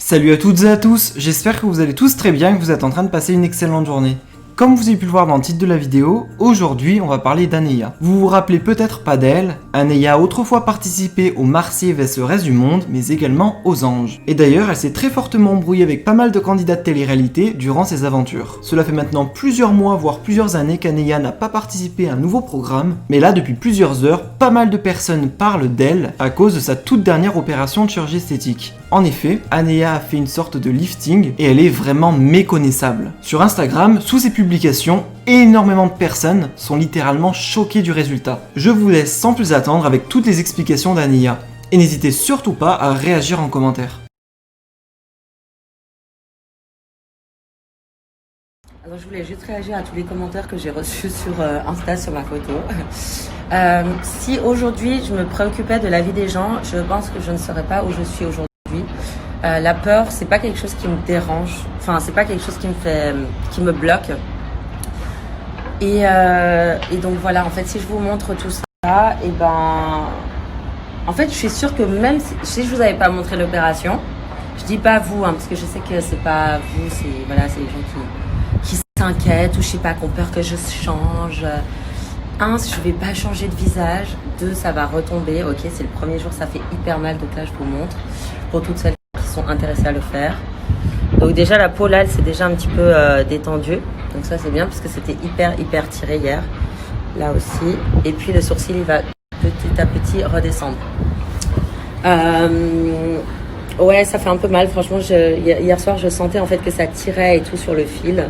Salut à toutes et à tous, j'espère que vous allez tous très bien et que vous êtes en train de passer une excellente journée. Comme vous avez pu le voir dans le titre de la vidéo, aujourd'hui on va parler d'Anéa. Vous vous rappelez peut-être pas d'elle, Anéa a autrefois participé aux Marseillais vs le reste du monde, mais également aux Anges. Et d'ailleurs elle s'est très fortement embrouillée avec pas mal de candidats de télé-réalité durant ses aventures. Cela fait maintenant plusieurs mois voire plusieurs années qu'Anéa n'a pas participé à un nouveau programme, mais là depuis plusieurs heures, pas mal de personnes parlent d'elle à cause de sa toute dernière opération de chirurgie esthétique. En effet, Anéa a fait une sorte de lifting et elle est vraiment méconnaissable. Sur Instagram, sous ses publications, énormément de personnes sont littéralement choquées du résultat. Je vous laisse sans plus attendre avec toutes les explications d'Anéa. Et n'hésitez surtout pas à réagir en commentaire. Alors je voulais juste réagir à tous les commentaires que j'ai reçus sur Insta sur ma photo. Si aujourd'hui je me préoccupais de la vie des gens, je pense que je ne serais pas où je suis aujourd'hui. La peur, c'est pas quelque chose qui me dérange. Enfin, c'est pas quelque chose qui me bloque. Et donc voilà. En fait, si je vous montre tout ça, et ben, en fait, je suis sûre que même si je vous avais pas montré l'opération, je dis pas vous, hein, parce que je sais que c'est pas vous, c'est les gens qui s'inquiètent ou je sais pas, qui ont peur que je change. Un, je vais pas changer de visage. Deux, ça va retomber. Ok, c'est le premier jour, ça fait hyper mal. Donc là, je vous montre pour toutes celles qui sont intéressées à le faire. Donc déjà, la peau là, elle s'est déjà un petit peu détendue. Donc ça, c'est bien parce que c'était hyper tiré hier. Là aussi. Et puis le sourcil, il va petit à petit redescendre. Ouais, ça fait un peu mal. Franchement, hier soir, je sentais en fait que ça tirait et tout sur le fil.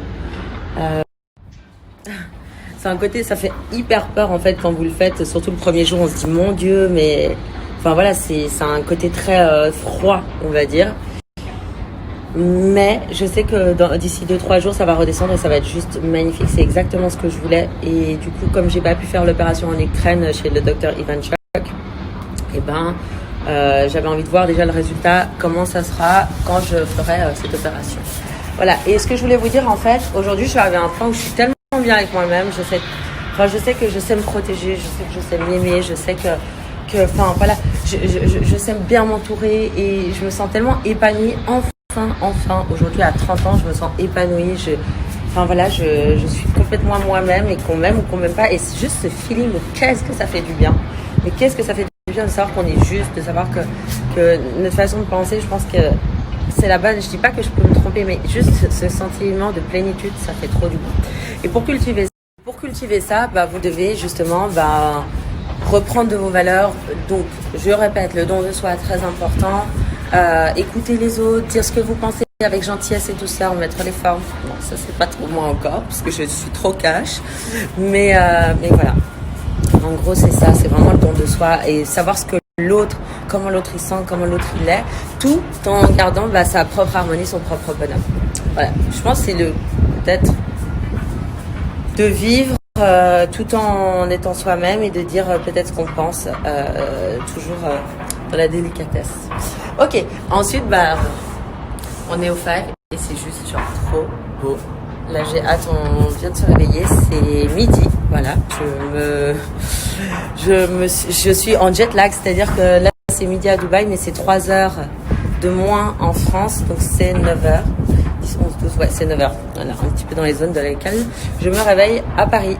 C'est un côté, ça fait hyper peur en fait quand vous le faites, surtout le premier jour, on se dit mon Dieu, mais enfin voilà, c'est un côté très froid, on va dire. Mais je sais que d'ici 2-3 jours, ça va redescendre et ça va être juste magnifique. C'est exactement ce que je voulais. Et du coup, comme j'ai pas pu faire l'opération en Ukraine chez le docteur Ivanchuk, et ben, j'avais envie de voir déjà le résultat, comment ça sera quand je ferai cette opération. Voilà. Et ce que je voulais vous dire en fait, aujourd'hui, je suis arrivée à un point où je suis tellement bien avec moi-même, je sais que je sais me protéger, je sais que je sais m'aimer, je sais je sais bien m'entourer et je me sens tellement épanouie, enfin, aujourd'hui à 30 ans, je me sens épanouie, je suis complètement moi-même et qu'on m'aime ou qu'on m'aime pas et c'est juste ce feeling de qu'est-ce que ça fait du bien, mais qu'est-ce que ça fait du bien de savoir qu'on est juste, de savoir que notre façon de penser, je pense que c'est la base. Je dis pas que je peux me tromper, mais juste ce sentiment de plénitude, ça fait trop du bien. Et pour cultiver ça, vous devez justement reprendre de vos valeurs. Donc, je répète, le don de soi est très important. Écouter les autres, dire ce que vous pensez avec gentillesse et douceur, mettre les formes. Bon, ça c'est pas trop moi encore, parce que je suis trop cash. Mais voilà. En gros, c'est ça, c'est vraiment le don de soi et savoir ce que l'autre, comment l'autre il sent, comment l'autre il est, tout en gardant sa propre harmonie, son propre bonheur. Voilà, je pense que c'est peut-être de vivre tout en étant soi-même et de dire peut-être ce qu'on pense, toujours dans la délicatesse. Ok, ensuite on est au Five et c'est juste genre trop beau. Là j'ai hâte, on vient de se réveiller, c'est midi, voilà, je suis en jet lag, c'est-à-dire que là c'est midi à Dubaï, mais c'est 3 heures de moins en France, donc c'est 9h, 10, 11, 12, ouais c'est 9h, voilà, un petit peu dans les zones dans lesquelles je me réveille à Paris.